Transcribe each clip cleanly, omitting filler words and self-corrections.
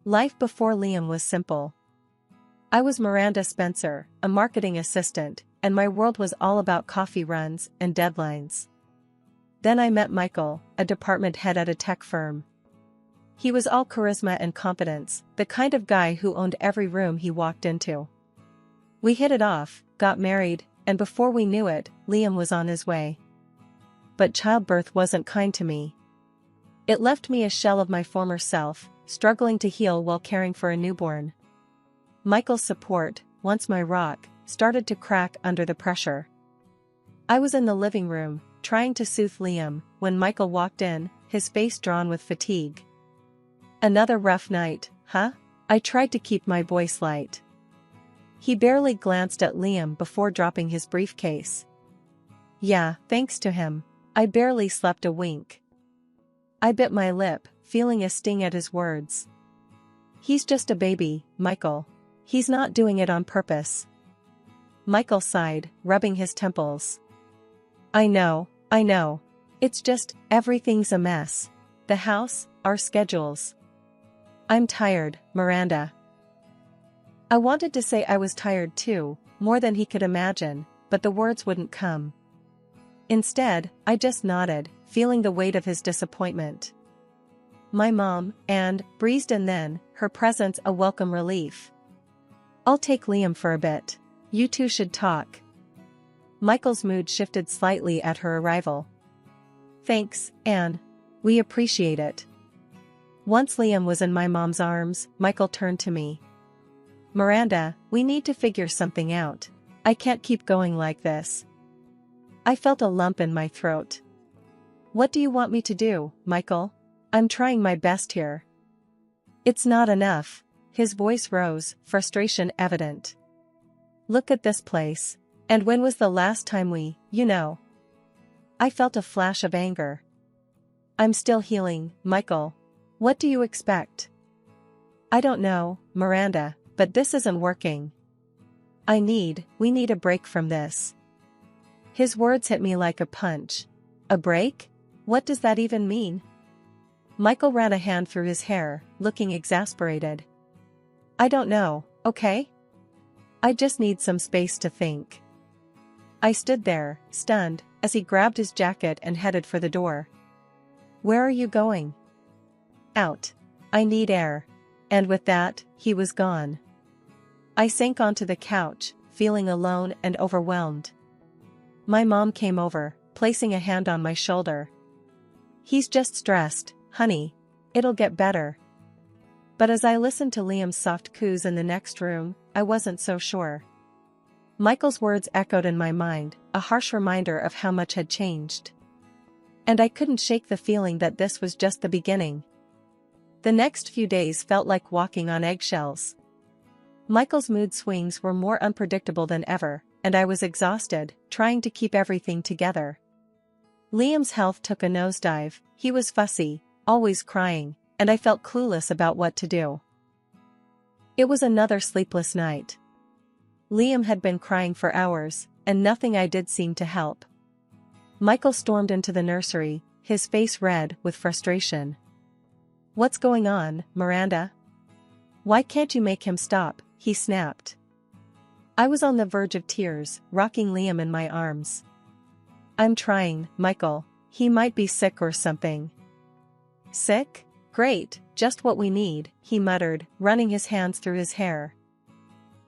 Life before Liam was simple. I was Miranda Spencer, a marketing assistant, and my world was all about coffee runs and deadlines. Then I met Michael, a department head at a tech firm. He was all charisma and competence, the kind of guy who owned every room he walked into. We hit it off, got married, and before we knew it, Liam was on his way. But childbirth wasn't kind to me. It left me a shell of my former self, struggling to heal while caring for a newborn. Michael's support, once my rock, started to crack under the pressure. I was in the living room, trying to soothe Liam, when Michael walked in, his face drawn with fatigue. "Another rough night, huh?" I tried to keep my voice light. He barely glanced at Liam before dropping his briefcase. "Yeah, thanks to him. I barely slept a wink." I bit my lip, feeling a sting at his words. "He's just a baby, Michael. He's not doing it on purpose." Michael sighed, rubbing his temples. I know. It's just, everything's a mess. The house, our schedules. I'm tired, Miranda." I wanted to say I was tired too, more than he could imagine, but the words wouldn't come. Instead, I just nodded, feeling the weight of his disappointment. My mom, Anne, breezed in then, her presence a welcome relief. "I'll take Liam for a bit. You two should talk." Michael's mood shifted slightly at her arrival. "Thanks, Anne. We appreciate it." Once Liam was in my mom's arms, Michael turned to me. "Miranda, we need to figure something out. I can't keep going like this." I felt a lump in my throat. "What do you want me to do, Michael? I'm trying my best here." "It's not enough." His voice rose, frustration evident. "Look at this place. And when was the last time we, I felt a flash of anger. "I'm still healing, Michael. What do you expect?" "I don't know, Miranda, but this isn't working. We need a break from this." His words hit me like a punch. A break? What does that even mean? Michael ran a hand through his hair, looking exasperated. "I don't know, okay? I just need some space to think." I stood there, stunned, as he grabbed his jacket and headed for the door. "Where are you going?" "Out. I need air." And with that, he was gone. I sank onto the couch, feeling alone and overwhelmed. My mom came over, placing a hand on my shoulder. "He's just stressed, honey. It'll get better." But as I listened to Liam's soft coos in the next room, I wasn't so sure. Michael's words echoed in my mind, a harsh reminder of how much had changed. And I couldn't shake the feeling that this was just the beginning. The next few days felt like walking on eggshells. Michael's mood swings were more unpredictable than ever, and I was exhausted, trying to keep everything together. Liam's health took a nosedive. He was fussy, always crying, and I felt clueless about what to do. It was another sleepless night. Liam had been crying for hours, and nothing I did seemed to help. Michael stormed into the nursery, his face red with frustration. "What's going on, Miranda? Why can't you make him stop?" he snapped. I was on the verge of tears, rocking Liam in my arms. "I'm trying, Michael. He might be sick or something." "Sick? Great, just what we need," he muttered, running his hands through his hair.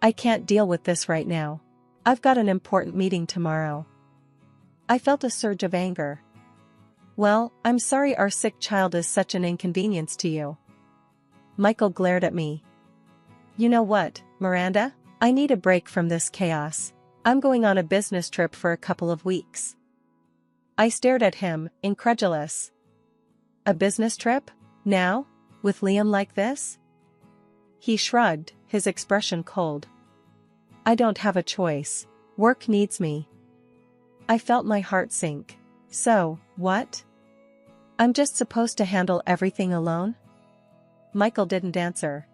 "I can't deal with this right now. I've got an important meeting tomorrow." I felt a surge of anger. "Well, I'm sorry our sick child is such an inconvenience to you." Michael glared at me. "You know what, Miranda? I need a break from this chaos. I'm going on a business trip for a couple of weeks." I stared at him, incredulous. "A business trip? Now? With Liam like this?" He shrugged, his expression cold. "I don't have a choice. Work needs me." I felt my heart sink. "So, what? I'm just supposed to handle everything alone?" Michael didn't answer.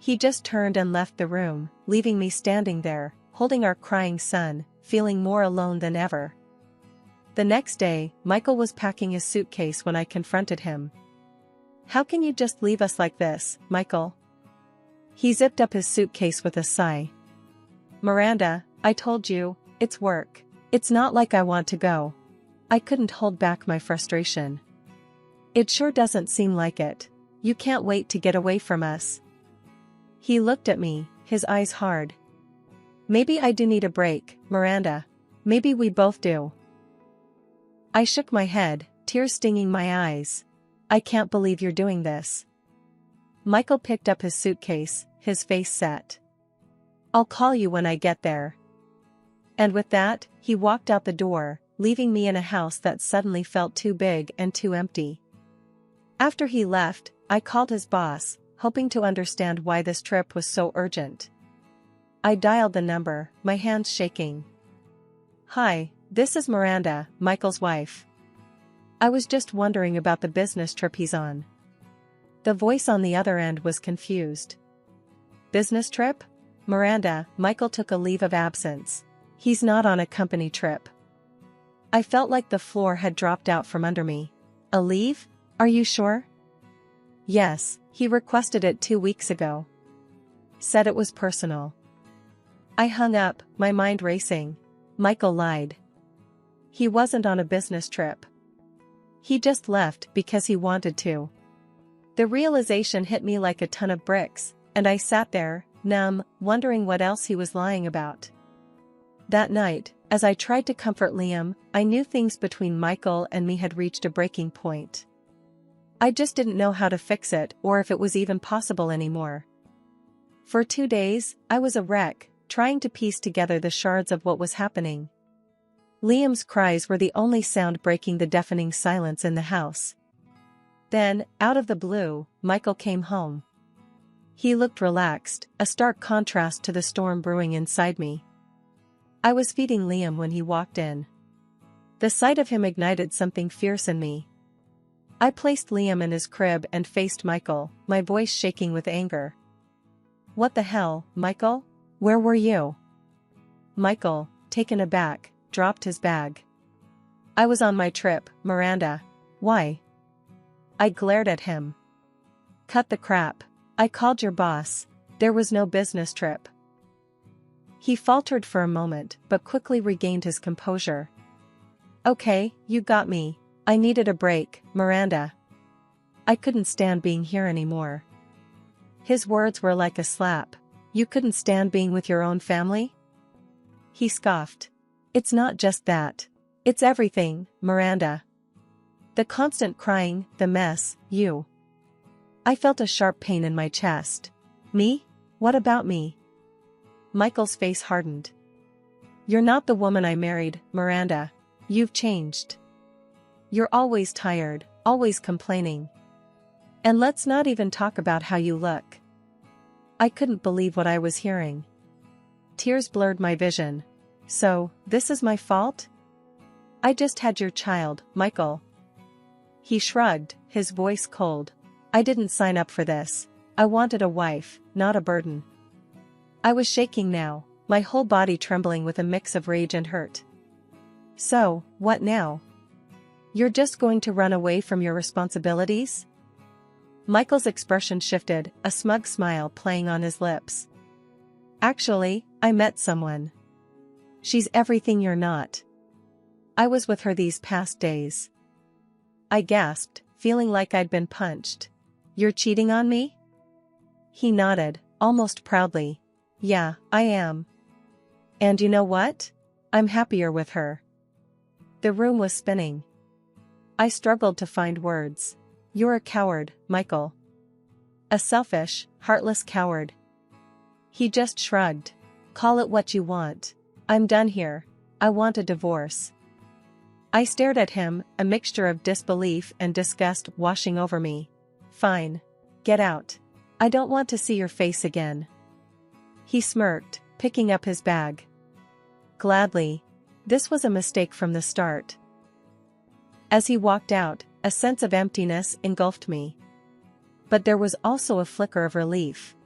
He just turned and left the room, leaving me standing there, holding our crying son, feeling more alone than ever. The next day, Michael was packing his suitcase when I confronted him. How can you just leave us like this, Michael? He zipped up his suitcase with a sigh. Miranda, I told you, it's work. It's not like I want to go. I couldn't hold back my frustration. It sure doesn't seem like it. You can't wait to get away from us. He looked at me, his eyes hard. Maybe I do need a break, Miranda. Maybe we both do. I shook my head, tears stinging my eyes. I can't believe you're doing this. Michael picked up his suitcase, his face set. I'll call you when I get there. And with that, he walked out the door, leaving me in a house that suddenly felt too big and too empty. After he left, I called his boss, hoping to understand why this trip was so urgent. I dialed the number, my hands shaking. Hi, this is Miranda, Michael's wife. I was just wondering about the business trip he's on. The voice on the other end was confused. Business trip? Miranda, Michael took a leave of absence. He's not on a company trip. I felt like the floor had dropped out from under me. A leave? Are you sure? Yes, he requested it 2 weeks ago. Said it was personal. I hung up, my mind racing. Michael lied. He wasn't on a business trip. He just left because he wanted to. The realization hit me like a ton of bricks, and I sat there, numb, wondering what else he was lying about. That night, as I tried to comfort Liam, I knew things between Michael and me had reached a breaking point. I just didn't know how to fix it or if it was even possible anymore. For 2 days, I was a wreck, trying to piece together the shards of what was happening. Liam's cries were the only sound breaking the deafening silence in the house. Then, out of the blue, Michael came home. He looked relaxed, a stark contrast to the storm brewing inside me. I was feeding Liam when he walked in. The sight of him ignited something fierce in me. I placed Liam in his crib and faced Michael, my voice shaking with anger. What the hell, Michael? Where were you? Michael, taken aback, dropped his bag. I was on my trip, Miranda. Why? I glared at him. Cut the crap. I called your boss. There was no business trip. He faltered for a moment but quickly regained his composure. Okay, you got me. I needed a break, Miranda. I couldn't stand being here anymore. His words were like a slap. You couldn't stand being with your own family? He scoffed. It's not just that. It's everything, Miranda. The constant crying, the mess, you. I felt a sharp pain in my chest. Me? What about me? Michael's face hardened. You're not the woman I married, Miranda. You've changed. You're always tired, always complaining. And let's not even talk about how you look. I couldn't believe what I was hearing. Tears blurred my vision. So, this is my fault? I just had your child, Michael. He shrugged, his voice cold. I didn't sign up for this. I wanted a wife, not a burden. I was shaking now, my whole body trembling with a mix of rage and hurt. So, what now? You're just going to run away from your responsibilities? Michael's expression shifted, a smug smile playing on his lips. Actually, I met someone. She's everything you're not. I was with her these past days. I gasped, feeling like I'd been punched. You're cheating on me? He nodded, almost proudly. Yeah, I am. And you know what? I'm happier with her. The room was spinning. I struggled to find words. You're a coward, Michael. A selfish, heartless coward. He just shrugged. Call it what you want. I'm done here. I want a divorce. I stared at him, a mixture of disbelief and disgust washing over me. Fine. Get out. I don't want to see your face again. He smirked, picking up his bag. Gladly. This was a mistake from the start. As he walked out, a sense of emptiness engulfed me. But there was also a flicker of relief.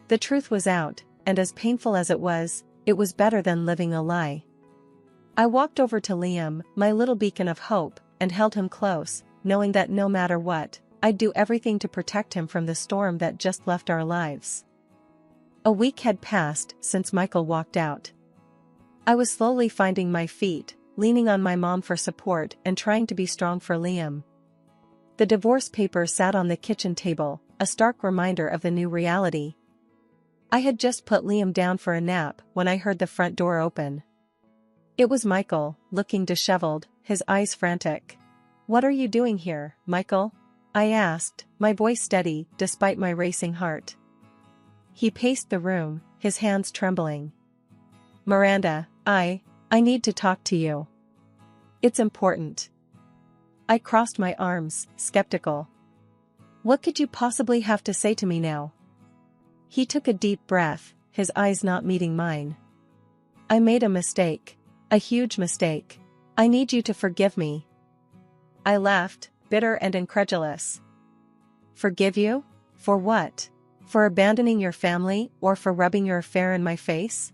The truth was out, and as painful as it was better than living a lie. I walked over to Liam, my little beacon of hope, and held him close, knowing that no matter what, I'd do everything to protect him from the storm that just left our lives. A week had passed since Michael walked out. I was slowly finding my feet, leaning on my mom for support and trying to be strong for Liam. The divorce papers sat on the kitchen table, a stark reminder of the new reality. I had just put Liam down for a nap when I heard the front door open. It was Michael, looking disheveled, his eyes frantic. "What are you doing here, Michael?" I asked, my voice steady despite my racing heart. He paced the room, his hands trembling. "Miranda, I need to talk to you. It's important." I crossed my arms, skeptical. "What could you possibly have to say to me now?" He took a deep breath, his eyes not meeting mine. "I made a mistake. A huge mistake. I need you to forgive me." I laughed, bitter and incredulous. "Forgive you? For what? For abandoning your family or for rubbing your affair in my face?"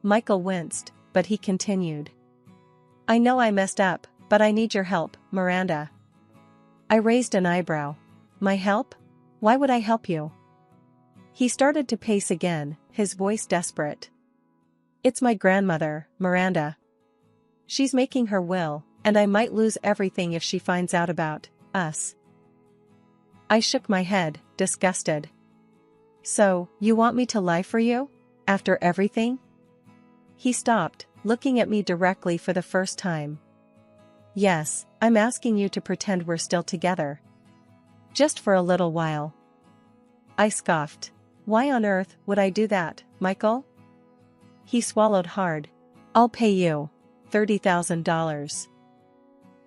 Michael winced, but he continued. "I know I messed up, but I need your help, Miranda." I raised an eyebrow. "My help? Why would I help you?" He started to pace again, his voice desperate. "It's my grandmother, Miranda. She's making her will, and I might lose everything if she finds out about us." I shook my head, disgusted. "So, you want me to lie for you? After everything?" He stopped, looking at me directly for the first time. "Yes, I'm asking you to pretend we're still together. Just for a little while." I scoffed. "Why on earth would I do that, Michael?" He swallowed hard. "I'll pay you $30,000.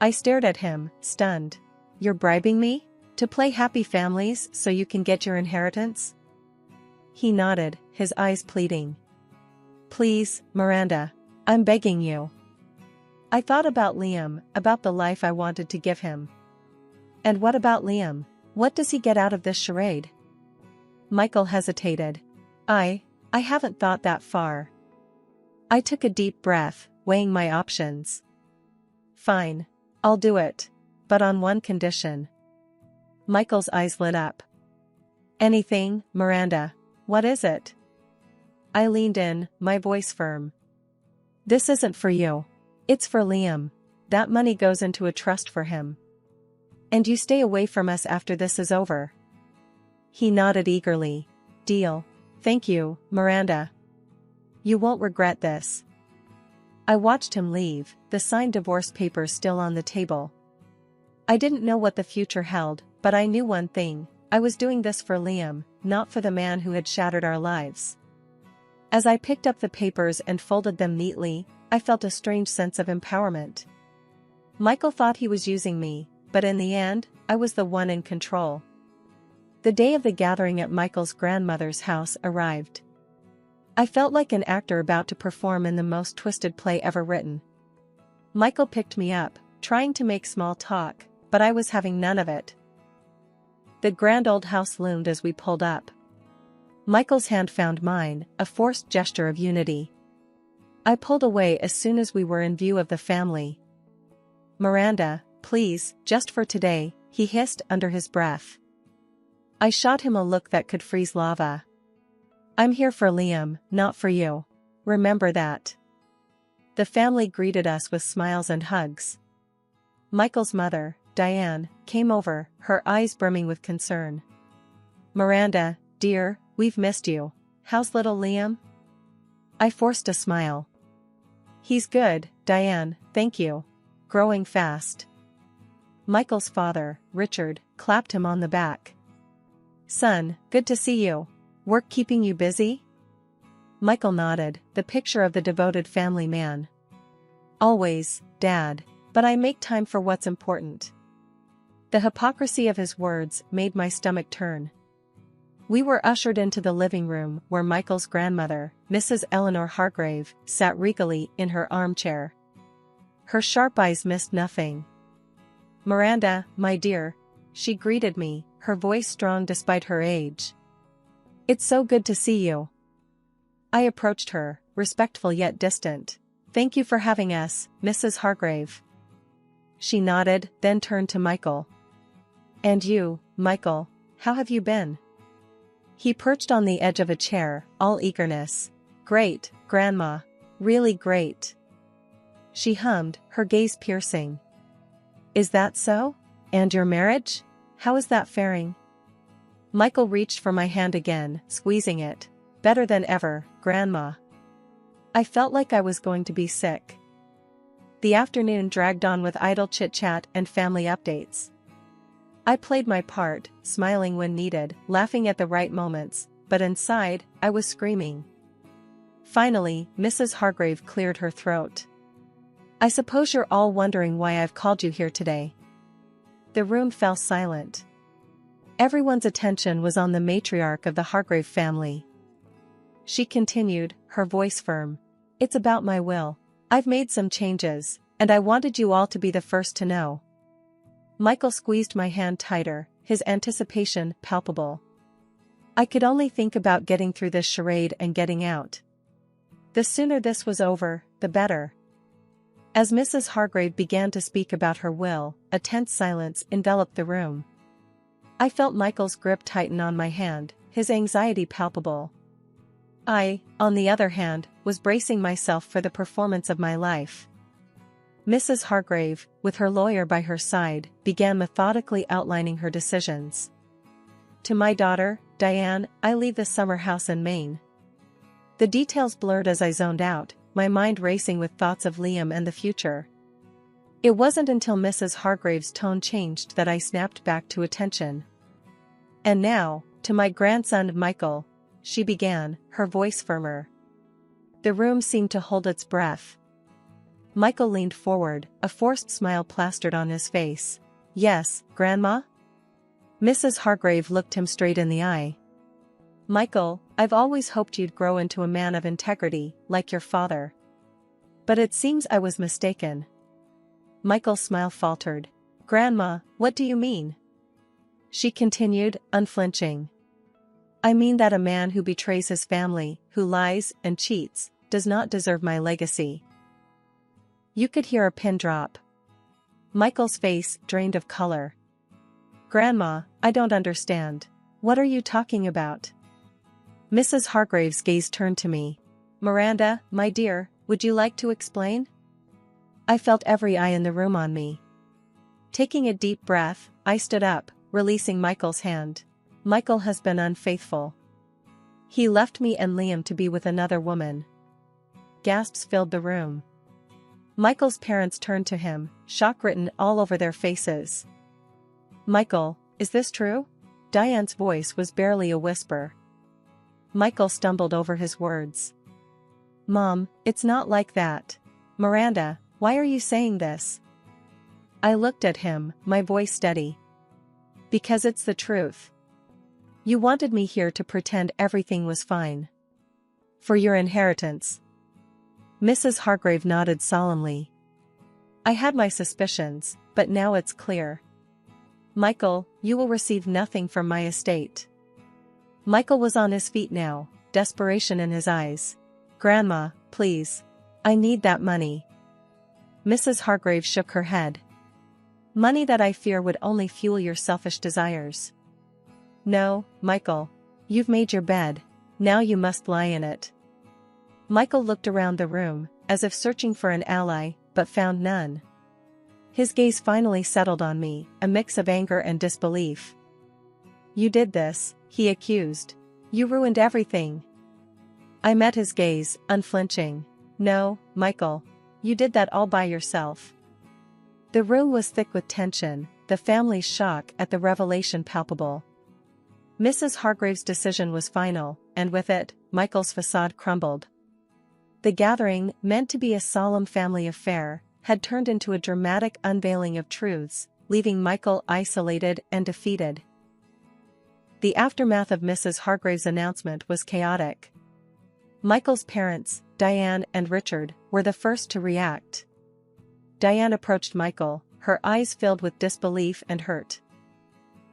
I stared at him, stunned. "You're bribing me? To play happy families so you can get your inheritance?" He nodded, his eyes pleading. "Please, Miranda. I'm begging you." I thought about Liam, about the life I wanted to give him. And what about Liam? What does he get out of this charade? Michael hesitated. I haven't thought that far." I took a deep breath, weighing my options. "Fine. I'll do it. But on one condition." Michael's eyes lit up. "Anything, Miranda? What is it?" I leaned in, my voice firm. "This isn't for you. It's for Liam. That money goes into a trust for him. And you stay away from us after this is over." He nodded eagerly. "Deal. Thank you, Miranda. You won't regret this." I watched him leave, the signed divorce papers still on the table. I didn't know what the future held, but I knew one thing: I was doing this for Liam, not for the man who had shattered our lives. As I picked up the papers and folded them neatly, I felt a strange sense of empowerment. Michael thought he was using me, but in the end, I was the one in control. The day of the gathering at Michael's grandmother's house arrived. I felt like an actor about to perform in the most twisted play ever written. Michael picked me up, trying to make small talk, but I was having none of it. The grand old house loomed as we pulled up. Michael's hand found mine, a forced gesture of unity. I pulled away as soon as we were in view of the family. "Miranda, please, just for today," he hissed under his breath. I shot him a look that could freeze lava. "I'm here for Liam, not for you. Remember that." The family greeted us with smiles and hugs. Michael's mother, Diane, came over, her eyes brimming with concern. "Miranda, dear, we've missed you. How's little Liam?" I forced a smile. "He's good, Diane, thank you. Growing fast." Michael's father, Richard, clapped him on the back. "Son, good to see you. Work keeping you busy?" Michael nodded, the picture of the devoted family man. "Always, Dad, but I make time for what's important." The hypocrisy of his words made my stomach turn. We were ushered into the living room where Michael's grandmother, Mrs. Eleanor Hargrave, sat regally in her armchair. Her sharp eyes missed nothing. "Miranda, my dear," she greeted me, her voice strong despite her age. "It's so good to see you." I approached her, respectful yet distant. "Thank you for having us, Mrs. Hargrave." She nodded, then turned to Michael. And you, Michael, how have you been? He perched on the edge of a chair, all eagerness. Great, Grandma. Really great. She hummed, her gaze piercing. Is that so? And your marriage? How is that faring? Michael reached for my hand again, squeezing it. Better than ever, Grandma. I felt like I was going to be sick. The afternoon dragged on with idle chit-chat and family updates. I played my part, smiling when needed, laughing at the right moments, but inside, I was screaming. Finally, Mrs. Hargrave cleared her throat. I suppose you're all wondering why I've called you here today. The room fell silent. Everyone's attention was on the matriarch of the Hargrave family. She continued, her voice firm. It's about my will. I've made some changes, and I wanted you all to be the first to know. Michael squeezed my hand tighter, his anticipation palpable. I could only think about getting through this charade and getting out. The sooner this was over, the better. As Mrs. Hargrave began to speak about her will, a tense silence enveloped the room. I felt Michael's grip tighten on my hand, his anxiety palpable. I, on the other hand, was bracing myself for the performance of my life. Mrs. Hargrave, with her lawyer by her side, began methodically outlining her decisions. To my daughter, Diane, I leave the summer house in Maine. The details blurred as I zoned out, my mind racing with thoughts of Liam and the future. It wasn't until Mrs. Hargrave's tone changed that I snapped back to attention. And now, to my grandson Michael, she began, her voice firmer. The room seemed to hold its breath. Michael leaned forward, a forced smile plastered on his face. Yes, Grandma? Mrs. Hargrave looked him straight in the eye. Michael, I've always hoped you'd grow into a man of integrity, like your father. But it seems I was mistaken. Michael's smile faltered. Grandma, what do you mean? She continued, unflinching. I mean that a man who betrays his family, who lies and cheats, does not deserve my legacy. You could hear a pin drop. Michael's face drained of color. Grandma, I don't understand. What are you talking about? Mrs. Hargrave's gaze turned to me. Miranda, my dear, would you like to explain? I felt every eye in the room on me. Taking a deep breath, I stood up, releasing Michael's hand. Michael has been unfaithful. He left me and Liam to be with another woman. Gasps filled the room. Michael's parents turned to him, shock written all over their faces. Michael, is this true? Diane's voice was barely a whisper. Michael stumbled over his words. Mom, it's not like that. Miranda, why are you saying this? I looked at him, my voice steady. Because it's the truth. You wanted me here to pretend everything was fine. For your inheritance. Mrs. Hargrave nodded solemnly. I had my suspicions, but now it's clear. Michael, you will receive nothing from my estate. Michael was on his feet now, desperation in his eyes. Grandma, please. I need that money. Mrs. Hargrave shook her head. Money that I fear would only fuel your selfish desires. No, Michael. You've made your bed. Now you must lie in it. Michael looked around the room, as if searching for an ally, but found none. His gaze finally settled on me, a mix of anger and disbelief. You did this, he accused. You ruined everything. I met his gaze, unflinching. No, Michael. You did that all by yourself. The room was thick with tension, the family's shock at the revelation palpable. Mrs. Hargrave's decision was final, and with it, Michael's facade crumbled. The gathering, meant to be a solemn family affair, had turned into a dramatic unveiling of truths, leaving Michael isolated and defeated. The aftermath of Mrs. Hargrave's announcement was chaotic. Michael's parents, Diane and Richard, were the first to react. Diane approached Michael, her eyes filled with disbelief and hurt.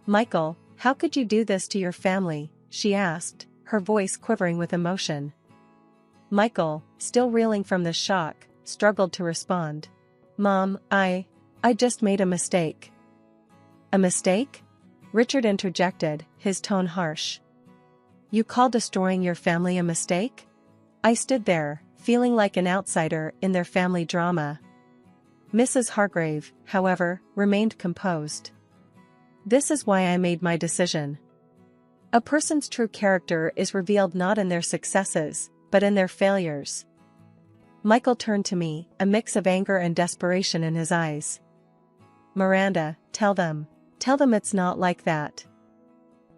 Michael, how could you do this to your family? She asked, her voice quivering with emotion. Michael, still reeling from the shock, struggled to respond. Mom, I just made a mistake. A mistake? Richard interjected, his tone harsh. You call destroying your family a mistake? I stood there, feeling like an outsider in their family drama. Mrs. Hargrave, however, remained composed. This is why I made my decision. A person's true character is revealed not in their successes, but in their failures. Michael turned to me, a mix of anger and desperation in his eyes. Miranda, tell them it's not like that.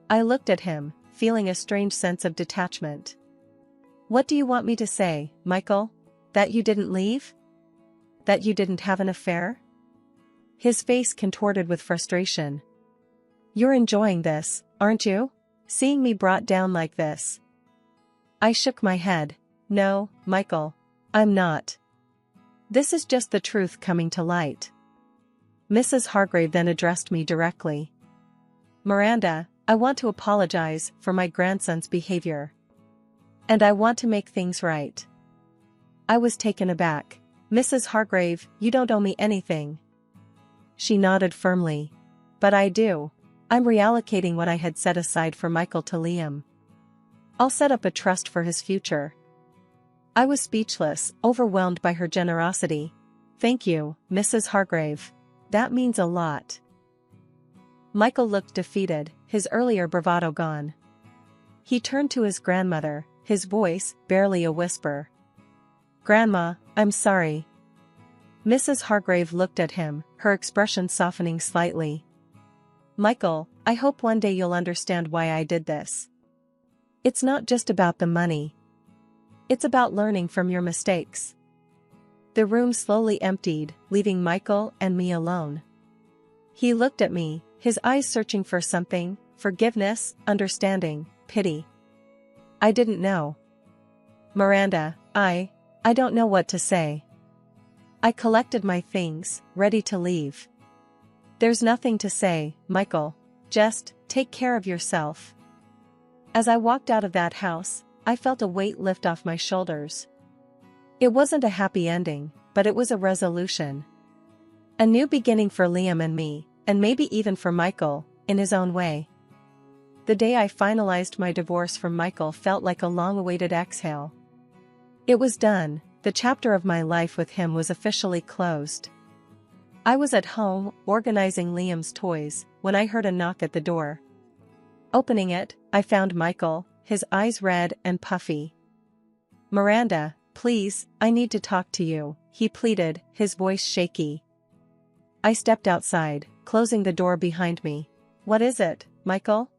I looked at him, feeling a strange sense of detachment. What do you want me to say, Michael? That you didn't leave? That you didn't have an affair? His face contorted with frustration. You're enjoying this, aren't you? Seeing me brought down like this? I shook my head. No, Michael. I'm not. This is just the truth coming to light. Mrs. Hargrave then addressed me directly. Miranda, I want to apologize for my grandson's behavior. And I want to make things right. I was taken aback. Mrs. Hargrave, you don't owe me anything. She nodded firmly. But I do. I'm reallocating what I had set aside for Michael to Liam. I'll set up a trust for his future. I was speechless, overwhelmed by her generosity. Thank you, Mrs. Hargrave. That means a lot. Michael looked defeated, his earlier bravado gone. He turned to his grandmother, his voice barely a whisper. Grandma, I'm sorry. Mrs. Hargrave looked at him, her expression softening slightly. Michael, I hope one day you'll understand why I did this. It's not just about the money. It's about learning from your mistakes. The room slowly emptied, leaving Michael and me alone. He looked at me, his eyes searching for something, forgiveness, understanding, pity. I didn't know. Miranda, I don't know what to say. I collected my things, ready to leave. There's nothing to say, Michael. Just take care of yourself. As I walked out of that house, I felt a weight lift off my shoulders. It wasn't a happy ending, but it was a resolution. A new beginning for Liam and me, and maybe even for Michael, in his own way. The day I finalized my divorce from Michael felt like a long-awaited exhale. It was done, the chapter of my life with him was officially closed. I was at home, organizing Liam's toys, when I heard a knock at the door. Opening it, I found Michael, his eyes red and puffy. Miranda, please, I need to talk to you, he pleaded, his voice shaky. I stepped outside, closing the door behind me. What is it, Michael?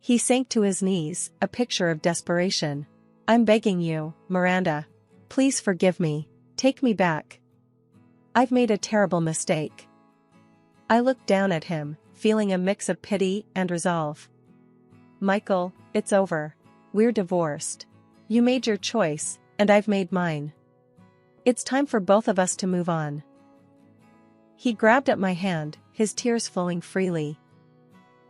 He sank to his knees, a picture of desperation. I'm begging you, Miranda. Please forgive me. Take me back. I've made a terrible mistake. I looked down at him, feeling a mix of pity and resolve. Michael, it's over. We're divorced. You made your choice, and I've made mine. It's time for both of us to move on. He grabbed at my hand, his tears flowing freely.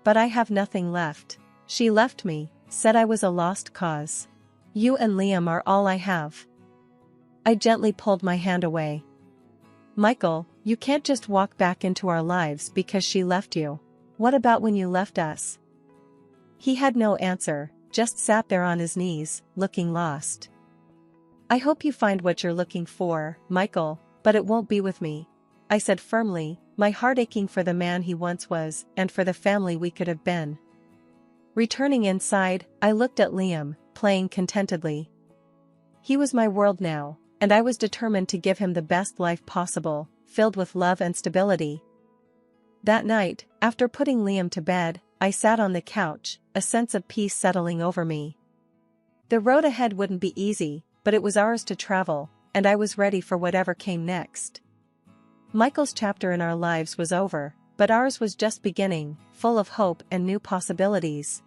But I have nothing left. She left me, said I was a lost cause. You and Liam are all I have. I gently pulled my hand away. Michael, you can't just walk back into our lives because she left you. What about when you left us? He had no answer, just sat there on his knees, looking lost. I hope you find what you're looking for, Michael, but it won't be with me, I said firmly, my heart aching for the man he once was and for the family we could have been. Returning inside, I looked at Liam, playing contentedly. He was my world now, and I was determined to give him the best life possible, filled with love and stability. That night, after putting Liam to bed, I sat on the couch, a sense of peace settling over me. The road ahead wouldn't be easy, but it was ours to travel, and I was ready for whatever came next. Michael's chapter in our lives was over, but ours was just beginning, full of hope and new possibilities.